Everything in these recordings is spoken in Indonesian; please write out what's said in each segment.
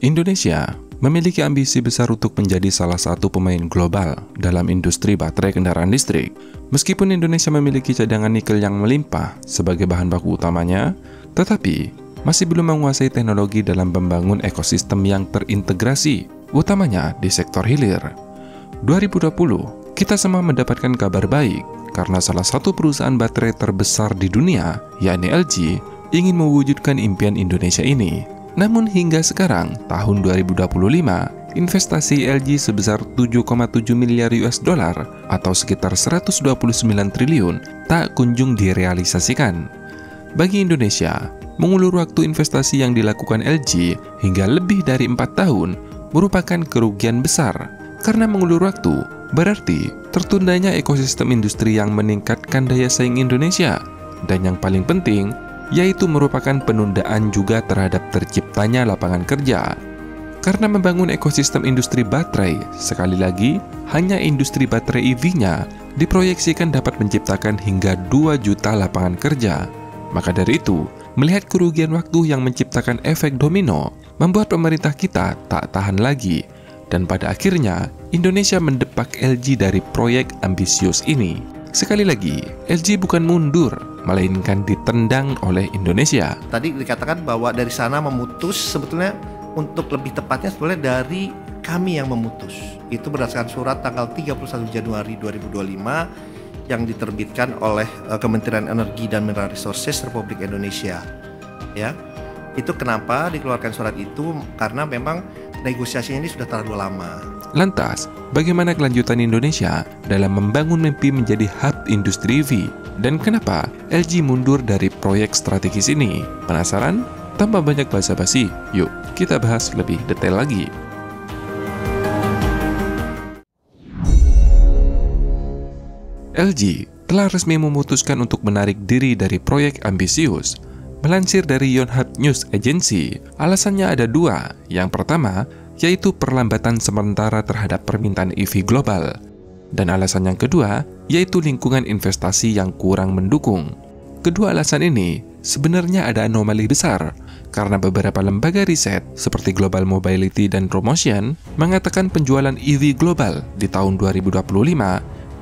Indonesia memiliki ambisi besar untuk menjadi salah satu pemain global dalam industri baterai kendaraan listrik. Meskipun Indonesia memiliki cadangan nikel yang melimpah sebagai bahan baku utamanya, tetapi masih belum menguasai teknologi dalam membangun ekosistem yang terintegrasi, utamanya di sektor hilir. 2020, kita semua mendapatkan kabar baik karena salah satu perusahaan baterai terbesar di dunia, yakni LG, ingin mewujudkan impian Indonesia ini. Namun hingga sekarang, tahun 2025, investasi LG sebesar 7,7 miliar US dollar atau sekitar 129 triliun tak kunjung direalisasikan. Bagi Indonesia, mengulur waktu investasi yang dilakukan LG hingga lebih dari 4 tahun merupakan kerugian besar. Karena mengulur waktu berarti tertundanya ekosistem industri yang meningkatkan daya saing Indonesia. Dan yang paling penting, yaitu merupakan penundaan juga terhadap terciptanya lapangan kerja. Karena membangun ekosistem industri baterai, sekali lagi, hanya industri baterai EV-nya diproyeksikan dapat menciptakan hingga 2 juta lapangan kerja. Maka dari itu, melihat kerugian waktu yang menciptakan efek domino, membuat pemerintah kita tak tahan lagi. Dan pada akhirnya, Indonesia mendepak LG dari proyek ambisius ini. Sekali lagi, LG bukan mundur, melainkan ditendang oleh Indonesia. Tadi dikatakan bahwa dari sana memutus, sebetulnya untuk lebih tepatnya sebetulnya dari kami yang memutus. Itu berdasarkan surat tanggal 31 Januari 2025 yang diterbitkan oleh Kementerian Energi dan Mineral Resources Republik Indonesia. Ya, itu kenapa dikeluarkan surat itu, karena memang negosiasinya ini sudah terlalu lama. Lantas, bagaimana kelanjutan Indonesia dalam membangun mimpi menjadi hub industri EV? Dan kenapa LG mundur dari proyek strategis ini? Penasaran? Tanpa banyak basa-basi, yuk kita bahas lebih detail lagi. LG telah resmi memutuskan untuk menarik diri dari proyek ambisius. Melansir dari Yonhap News Agency, alasannya ada 2. Yang pertama, yaitu perlambatan sementara terhadap permintaan EV global. Dan alasan yang kedua, yaitu lingkungan investasi yang kurang mendukung. Kedua alasan ini sebenarnya ada anomali besar, karena beberapa lembaga riset seperti Global Mobility dan Promotion mengatakan penjualan EV global di tahun 2025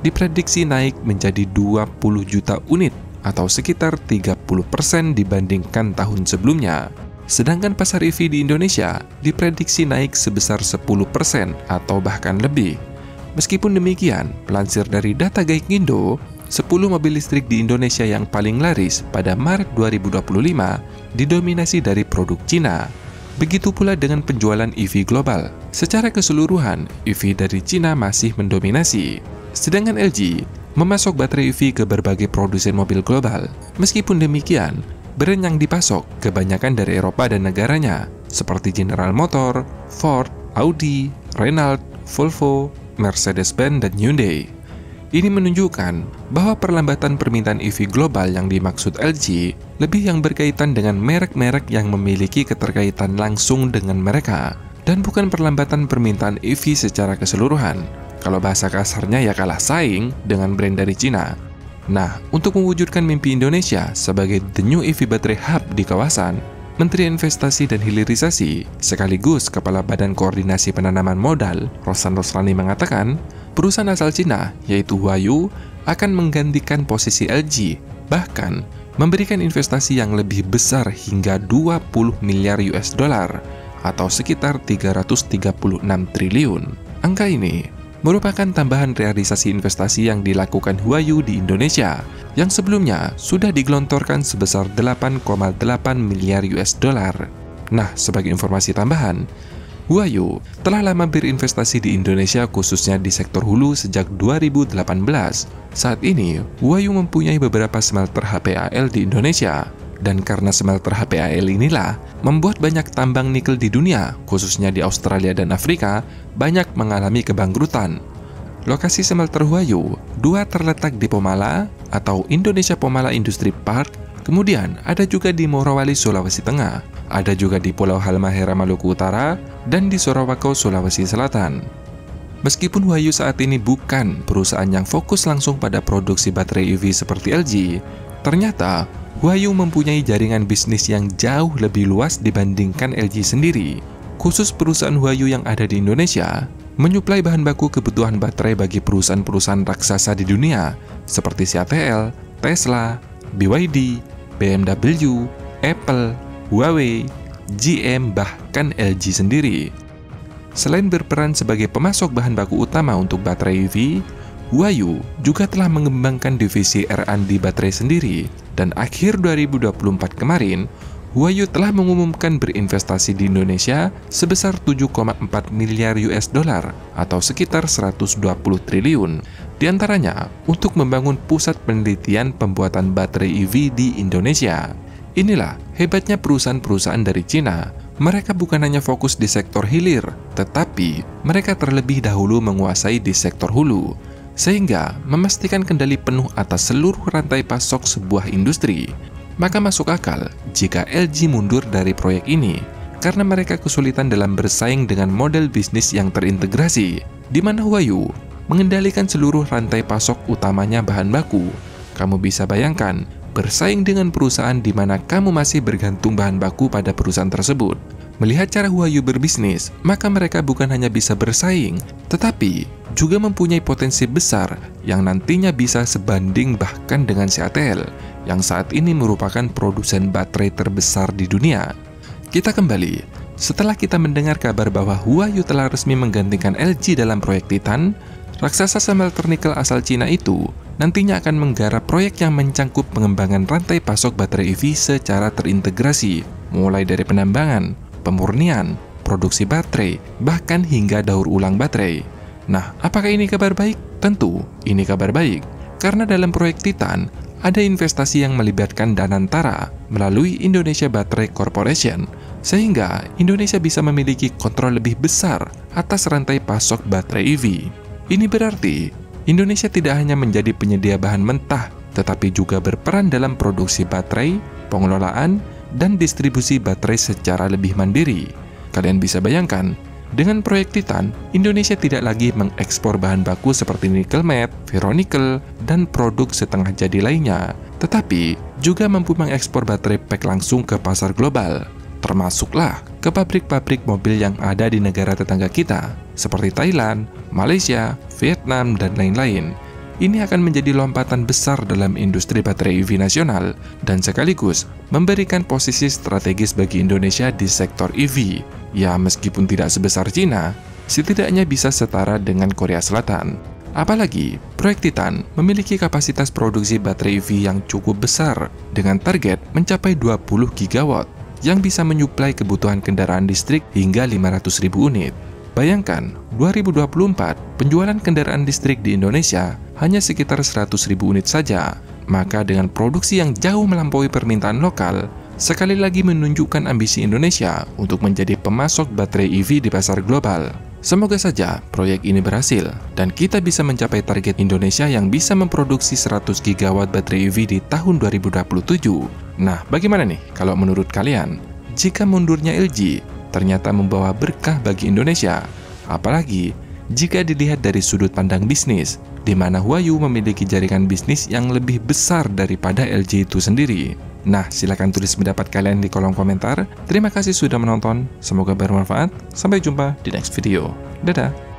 diprediksi naik menjadi 20 juta unit atau sekitar 30% dibandingkan tahun sebelumnya. Sedangkan pasar EV di Indonesia diprediksi naik sebesar 10% atau bahkan lebih. Meskipun demikian, pelansir dari data Gaikindo, 10 mobil listrik di Indonesia yang paling laris pada Maret 2025 didominasi dari produk Cina. Begitu pula dengan penjualan EV global. Secara keseluruhan, EV dari Cina masih mendominasi. Sedangkan LG memasok baterai EV ke berbagai produsen mobil global. Meskipun demikian, brand yang dipasok kebanyakan dari Eropa dan negaranya, seperti General Motor, Ford, Audi, Renault, Volvo, Mercedes-Benz, dan Hyundai. Ini menunjukkan bahwa perlambatan permintaan EV global yang dimaksud LG lebih yang berkaitan dengan merek-merek yang memiliki keterkaitan langsung dengan mereka, dan bukan perlambatan permintaan EV secara keseluruhan. Kalau bahasa kasarnya ya kalah saing dengan brand dari Cina. Nah, untuk mewujudkan mimpi Indonesia sebagai the new EV battery hub di kawasan, Menteri Investasi dan Hilirisasi sekaligus Kepala Badan Koordinasi Penanaman Modal, Rosan Roslani mengatakan, perusahaan asal Cina yaitu Huayu akan menggantikan posisi LG, bahkan memberikan investasi yang lebih besar hingga 20 miliar US dollar atau sekitar 336 triliun. Angka ini merupakan tambahan realisasi investasi yang dilakukan Huayu di Indonesia, yang sebelumnya sudah digelontorkan sebesar 8,8 miliar US dollar. Nah, sebagai informasi tambahan, Huayu telah lama berinvestasi di Indonesia khususnya di sektor hulu sejak 2018. Saat ini, Huayu mempunyai beberapa smelter HPAL di Indonesia. Dan karena smelter HPAL inilah membuat banyak tambang nikel di dunia, khususnya di Australia dan Afrika, banyak mengalami kebangkrutan. Lokasi smelter Huayu, 2 terletak di Pomala atau Indonesia Pomala Industry Park, kemudian ada juga di Morowali, Sulawesi Tengah, ada juga di Pulau Halmahera, Maluku Utara, dan di Sorowako, Sulawesi Selatan. Meskipun Huayu saat ini bukan perusahaan yang fokus langsung pada produksi baterai EV seperti LG, ternyata Huayu mempunyai jaringan bisnis yang jauh lebih luas dibandingkan LG sendiri. khusus perusahaan Huayu yang ada di Indonesia, menyuplai bahan baku kebutuhan baterai bagi perusahaan-perusahaan raksasa di dunia seperti CATL, Tesla, BYD, BMW, Apple, Huawei, GM, bahkan LG sendiri. Selain berperan sebagai pemasok bahan baku utama untuk baterai EV, Huayu juga telah mengembangkan divisi R&D baterai sendiri, dan akhir 2024 kemarin, Huayu telah mengumumkan berinvestasi di Indonesia sebesar 7,4 miliar US dollar atau sekitar 120 triliun, diantaranya untuk membangun pusat penelitian pembuatan baterai EV di Indonesia. Inilah hebatnya perusahaan-perusahaan dari Cina. Mereka bukan hanya fokus di sektor hilir, tetapi mereka terlebih dahulu menguasai di sektor hulu, sehingga memastikan kendali penuh atas seluruh rantai pasok sebuah industri. Maka masuk akal jika LG mundur dari proyek ini, karena mereka kesulitan dalam bersaing dengan model bisnis yang terintegrasi, di mana Huayu mengendalikan seluruh rantai pasok utamanya bahan baku. Kamu bisa bayangkan, bersaing dengan perusahaan di mana kamu masih bergantung bahan baku pada perusahaan tersebut. Melihat cara Huayu berbisnis, maka mereka bukan hanya bisa bersaing, tetapi juga mempunyai potensi besar yang nantinya bisa sebanding bahkan dengan CATL, yang saat ini merupakan produsen baterai terbesar di dunia. Kita kembali, setelah kita mendengar kabar bahwa Huayu telah resmi menggantikan LG dalam proyek Titan, raksasa smelter nikel asal Cina itu nantinya akan menggarap proyek yang mencangkup pengembangan rantai pasok baterai EV secara terintegrasi, mulai dari penambangan, pemurnian, produksi baterai, bahkan hingga daur ulang baterai. Nah, apakah ini kabar baik? Tentu, ini kabar baik, karena dalam proyek Titan ada investasi yang melibatkan Danantara melalui Indonesia Battery Corporation, sehingga Indonesia bisa memiliki kontrol lebih besar atas rantai pasok baterai EV. Ini berarti Indonesia tidak hanya menjadi penyedia bahan mentah, tetapi juga berperan dalam produksi baterai, pengelolaan, dan distribusi baterai secara lebih mandiri. Kalian bisa bayangkan, dengan proyek Titan, Indonesia tidak lagi mengekspor bahan baku seperti nikel matte, ferronikel, dan produk setengah jadi lainnya, tetapi juga mampu mengekspor baterai pack langsung ke pasar global, termasuklah ke pabrik-pabrik mobil yang ada di negara tetangga kita, seperti Thailand, Malaysia, Vietnam, dan lain-lain. Ini akan menjadi lompatan besar dalam industri baterai EV nasional dan sekaligus memberikan posisi strategis bagi Indonesia di sektor EV. Ya, meskipun tidak sebesar Cina, setidaknya bisa setara dengan Korea Selatan. Apalagi, proyek Titan memiliki kapasitas produksi baterai EV yang cukup besar dengan target mencapai 20 gigawatt yang bisa menyuplai kebutuhan kendaraan listrik hingga 500.000 unit. Bayangkan, 2024 penjualan kendaraan listrik di Indonesia hanya sekitar 100.000 unit saja. Maka dengan produksi yang jauh melampaui permintaan lokal, sekali lagi menunjukkan ambisi Indonesia untuk menjadi pemasok baterai EV di pasar global. Semoga saja proyek ini berhasil dan kita bisa mencapai target Indonesia yang bisa memproduksi 100 gigawatt baterai EV di tahun 2027. Nah, bagaimana nih kalau menurut kalian? Jika mundurnya LG ternyata membawa berkah bagi Indonesia, apalagi jika dilihat dari sudut pandang bisnis, di mana Huayu memiliki jaringan bisnis yang lebih besar daripada LG itu sendiri. Nah, silakan tulis pendapat kalian di kolom komentar. Terima kasih sudah menonton, semoga bermanfaat. Sampai jumpa di next video. Dadah!